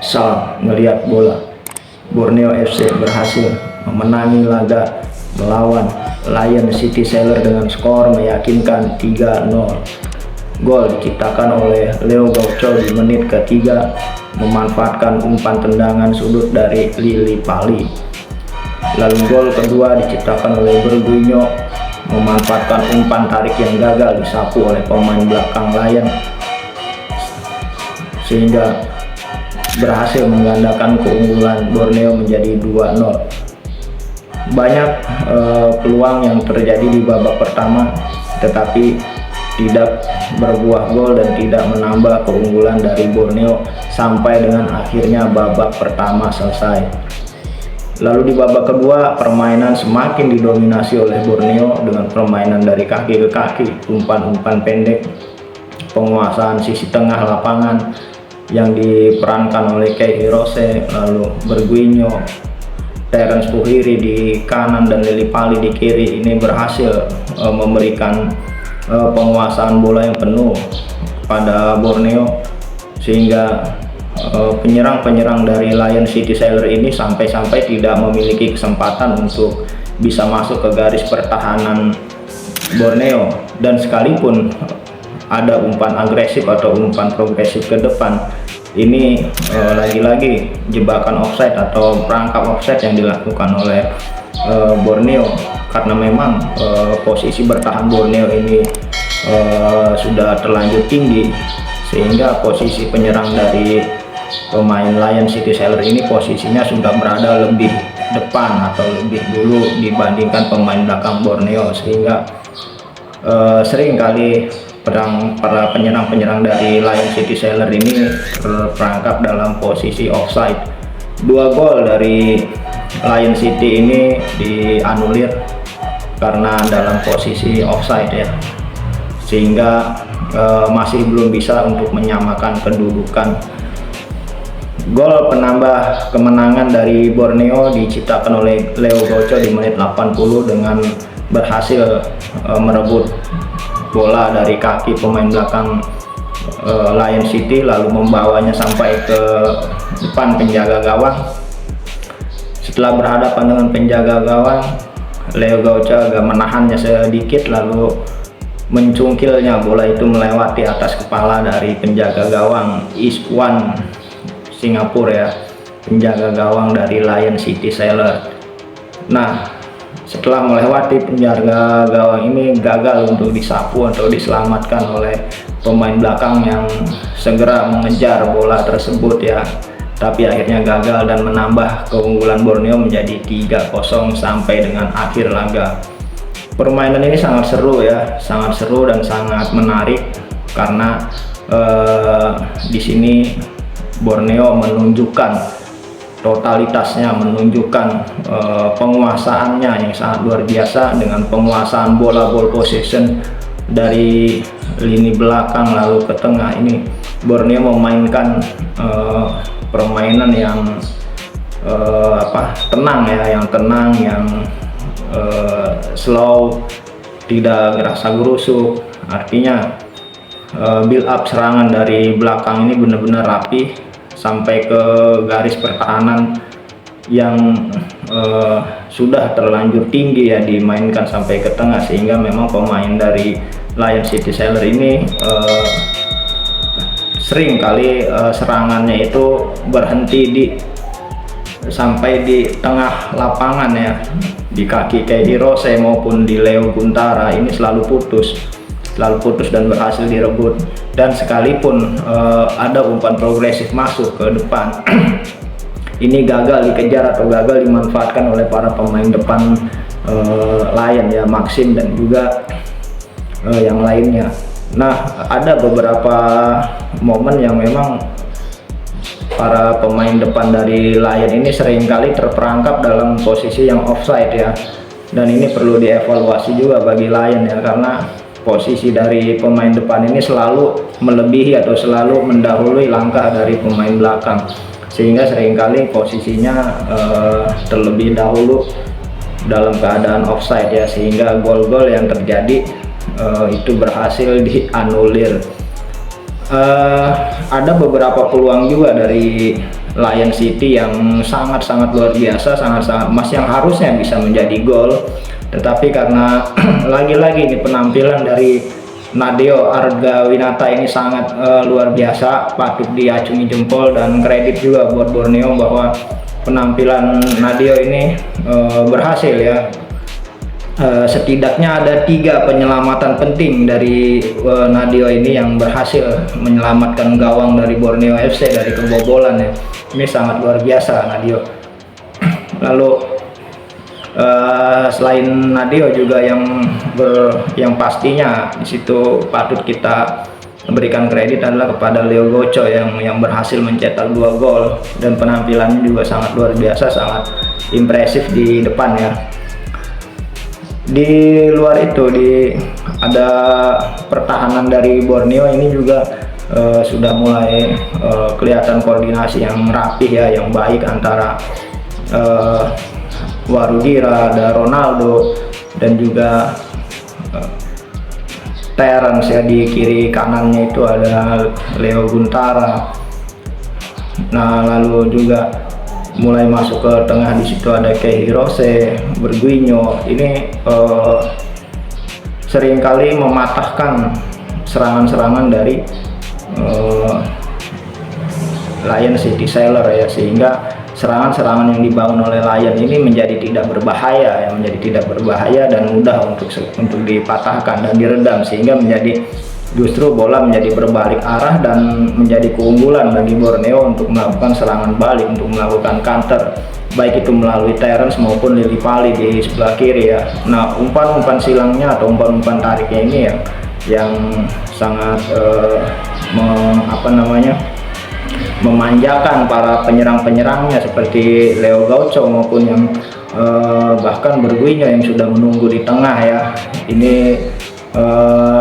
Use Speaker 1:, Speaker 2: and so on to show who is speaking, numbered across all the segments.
Speaker 1: salah ngelihat bola. Borneo FC berhasil memenangi laga melawan Lion City Sailor dengan skor meyakinkan 3-0. Gol diciptakan oleh Leo Gaucho di menit ketiga memanfaatkan umpan tendangan sudut dari Lili Pali. Lalu gol kedua diciptakan oleh Berguinho memanfaatkan umpan tarik yang gagal disapu oleh pemain belakang Lion sehingga berhasil menggandakan keunggulan Borneo menjadi 2-0. Banyak peluang yang terjadi di babak pertama tetapi tidak berbuah gol dan tidak menambah keunggulan dari Borneo sampai dengan akhirnya babak pertama selesai. Lalu di babak kedua permainan semakin didominasi oleh Borneo dengan permainan dari kaki ke kaki, umpan-umpan pendek, penguasaan sisi tengah lapangan yang diperankan oleh Kei Hirose, lalu Berguinho, Terence Puhiri di kanan dan Lili Pali di kiri. Ini berhasil memberikan penguasaan bola yang penuh pada Borneo sehingga penyerang-penyerang dari Lion City Sailor ini sampai-sampai tidak memiliki kesempatan untuk bisa masuk ke garis pertahanan Borneo, dan sekalipun ada umpan agresif atau umpan progresif ke depan, ini lagi-lagi jebakan offside atau perangkap offside yang dilakukan oleh Borneo, karena memang posisi bertahan Borneo ini sudah terlanjur tinggi sehingga posisi penyerang dari pemain Lion City Sailor ini posisinya sudah berada lebih depan atau lebih dulu dibandingkan pemain belakang Borneo, sehingga sering kali para penyerang-penyerang dari Lion City Sailor ini terperangkap dalam posisi offside. 2 gol dari Lion City ini dianulir karena dalam posisi offside ya, sehingga masih belum bisa untuk menyamakan kedudukan. Gol penambah kemenangan dari Borneo diciptakan oleh Leo Gaucho di menit 80 dengan berhasil merebut bola dari kaki pemain belakang Lion City lalu membawanya sampai ke depan penjaga gawang. Setelah berhadapan dengan penjaga gawang, Leo Gaucho agak menahannya sedikit lalu mencungkilnya, bola itu melewati atas kepala dari penjaga gawang Iswan Singapura ya, penjaga gawang dari Lion City Sailor. Nah, setelah melewati penjaga gawang ini gagal untuk disapu atau diselamatkan oleh pemain belakang yang segera mengejar bola tersebut ya, tapi akhirnya gagal dan menambah keunggulan Borneo menjadi 3-0 sampai dengan akhir laga. Permainan ini sangat seru ya, sangat seru dan sangat menarik karena di sini Borneo menunjukkan totalitasnya, menunjukkan penguasaannya yang sangat luar biasa dengan penguasaan bola, ball possession dari lini belakang lalu ke tengah. Ini Borneo memainkan permainan yang tenang ya, yang tenang, yang slow, tidak gerasa gerusuk. Artinya build up serangan dari belakang ini benar-benar rapi sampai ke garis pertahanan yang sudah terlanjur tinggi ya, dimainkan sampai ke tengah, sehingga memang pemain dari Lion City Sailor ini sering kali serangannya itu berhenti sampai di tengah lapangan ya, di kaki Kei Hirose maupun di Leo Guntara ini selalu putus dan berhasil direbut. Dan sekalipun ada umpan progresif masuk ke depan ini gagal dikejar atau gagal dimanfaatkan oleh para pemain depan Lion ya, Maxim dan juga yang lainnya. Nah, ada beberapa momen yang memang para pemain depan dari Lion ini seringkali terperangkap dalam posisi yang offside ya, dan ini perlu dievaluasi juga bagi Lion ya, karena posisi dari pemain depan ini selalu melebihi atau selalu mendahului langkah dari pemain belakang, sehingga seringkali posisinya terlebih dahulu dalam keadaan offside ya, sehingga gol-gol yang terjadi itu berhasil dianulir. Ada beberapa peluang juga dari Lion City yang sangat-santt luar biasa, sangat-sangat emas yang harusnya bisa menjadi gol. Tetapi karena lagi-lagi ini penampilan dari Nadeo Argawinata ini sangat luar biasa, patut diacungi jempol dan kredit juga buat Borneo bahwa penampilan Nadeo ini berhasil ya. Setidaknya ada 3 penyelamatan penting dari Nadeo ini yang berhasil menyelamatkan gawang dari Borneo FC dari kebobolan ya. Ini sangat luar biasa Nadeo. Lalu selain Nadeo juga yang pastinya di situ patut kita berikan kredit adalah kepada Leo Goco yang berhasil mencetak 2 gol dan penampilannya juga sangat luar biasa, sangat impresif di depan ya. Di luar itu ada pertahanan dari Borneo ini juga sudah mulai kelihatan koordinasi yang rapih ya, yang baik antara Warudira, ada Ronaldo dan juga Terence ya. Di kiri kanannya itu ada Leo Guntara. Nah, lalu juga mulai masuk ke tengah, di situ ada Keirose, Berguinho. Ini seringkali mematahkan serangan-serangan dari Lion City Sailor ya, sehingga serangan-serangan yang dibangun oleh Lion ini menjadi tidak berbahaya dan mudah untuk dipatahkan dan diredam, sehingga justru bola menjadi berbalik arah dan menjadi keunggulan bagi Borneo untuk melakukan serangan balik, untuk melakukan counter, baik itu melalui Terence maupun Lili Pali di sebelah kiri ya. Nah, umpan-umpan silangnya atau umpan-umpan tariknya ini yang sangat memanjakan para penyerang-penyerangnya seperti Leo Gaucho maupun yang bahkan Berguinho yang sudah menunggu di tengah ya. Ini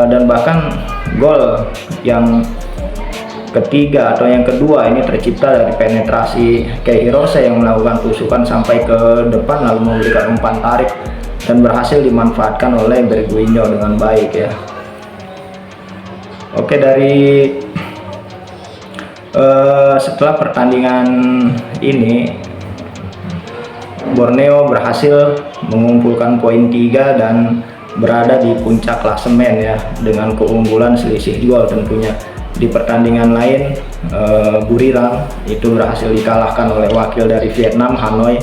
Speaker 1: dan bahkan gol yang ketiga atau yang kedua ini tercipta dari penetrasi Keirose yang melakukan tusukan sampai ke depan lalu memberikan umpan tarik dan berhasil dimanfaatkan oleh Berguinho dengan baik ya. Oke, setelah pertandingan ini Borneo berhasil mengumpulkan poin 3 dan berada di puncak klasemen ya, dengan keunggulan selisih gol tentunya. Di pertandingan lain Buriram itu berhasil dikalahkan oleh wakil dari Vietnam, Hanoi,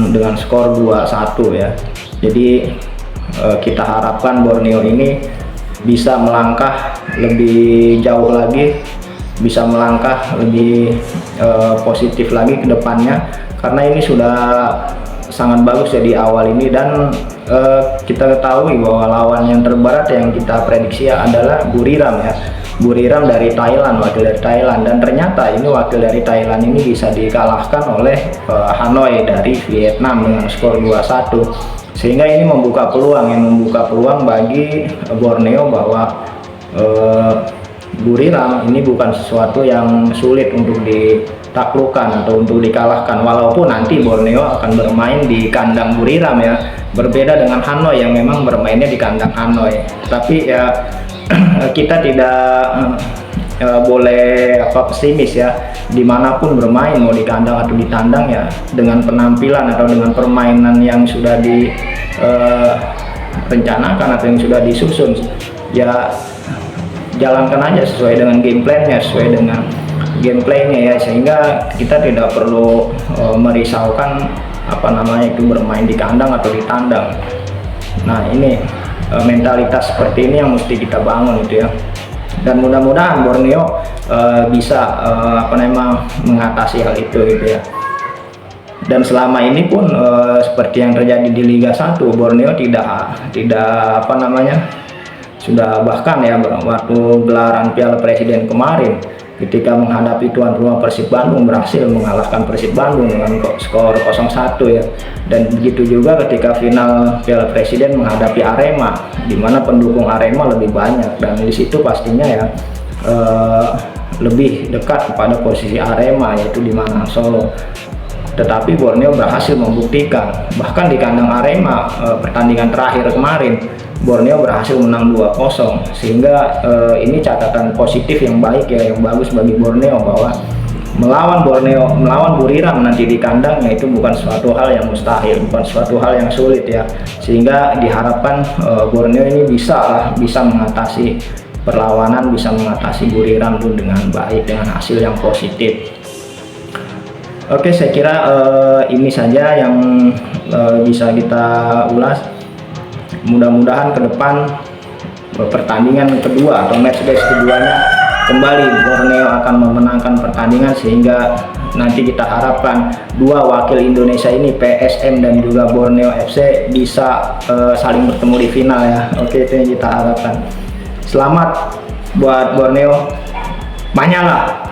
Speaker 1: dengan skor 2-1 ya. Jadi kita harapkan Borneo ini bisa melangkah lebih jauh lagi, bisa melangkah lebih positif lagi ke depannya, karena ini sudah sangat bagus ya di awal ini. Dan kita ketahui bahwa lawan yang terberat yang kita prediksi adalah Buriram ya, Buriram dari Thailand, wakil dari Thailand, dan ternyata ini wakil dari Thailand ini bisa dikalahkan oleh Hanoi dari Vietnam dengan skor 2-1, sehingga ini membuka peluang bagi Borneo bahwa Buriram ini bukan sesuatu yang sulit untuk ditaklukkan atau untuk dikalahkan, walaupun nanti Borneo akan bermain di kandang Buriram ya, berbeda dengan Hanoi yang memang bermainnya di kandang Hanoi. Tapi ya kita tidak boleh pesimis ya, dimanapun bermain, mau di kandang atau di tandang ya, dengan penampilan atau dengan permainan yang sudah direncanakan atau yang sudah disusun ya, jalankan aja sesuai dengan gameplaynya ya, sehingga kita tidak perlu merisaukan itu bermain di kandang atau di tandang. Nah, ini mentalitas seperti ini yang mesti kita bangun itu ya, dan mudah-mudahan Borneo bisa mengatasi hal itu gitu ya. Dan selama ini pun seperti yang terjadi di Liga 1, Borneo tidak sudah bahkan ya waktu gelaran Piala Presiden kemarin ketika menghadapi tuan rumah Persib Bandung berhasil mengalahkan Persib Bandung dengan skor 0-1 ya. Dan begitu juga ketika final Piala Presiden menghadapi Arema, di mana pendukung Arema lebih banyak, dan di situ pastinya ya lebih dekat kepada posisi Arema, yaitu di Malang Solo. Tetapi Borneo berhasil membuktikan, bahkan di kandang Arema pertandingan terakhir kemarin Borneo berhasil menang 2-0, sehingga ini catatan positif yang baik ya, yang bagus bagi Borneo, bahwa melawan Borneo, melawan Buriram nanti di kandangnya itu bukan suatu hal yang mustahil, bukan suatu hal yang sulit ya. Sehingga diharapkan Borneo ini bisa mengatasi perlawanan, bisa mengatasi Buriram itu dengan baik, dengan hasil yang positif. Oke, saya kira ini saja yang bisa kita ulas. Mudah-mudahan ke depan pertandingan kedua atau match keduanya kembali Borneo akan memenangkan pertandingan, sehingga nanti kita harapkan dua wakil Indonesia ini, PSM dan juga Borneo FC, bisa saling bertemu di final ya. Oke, itu yang kita harapkan. Selamat buat Borneo, Manyala.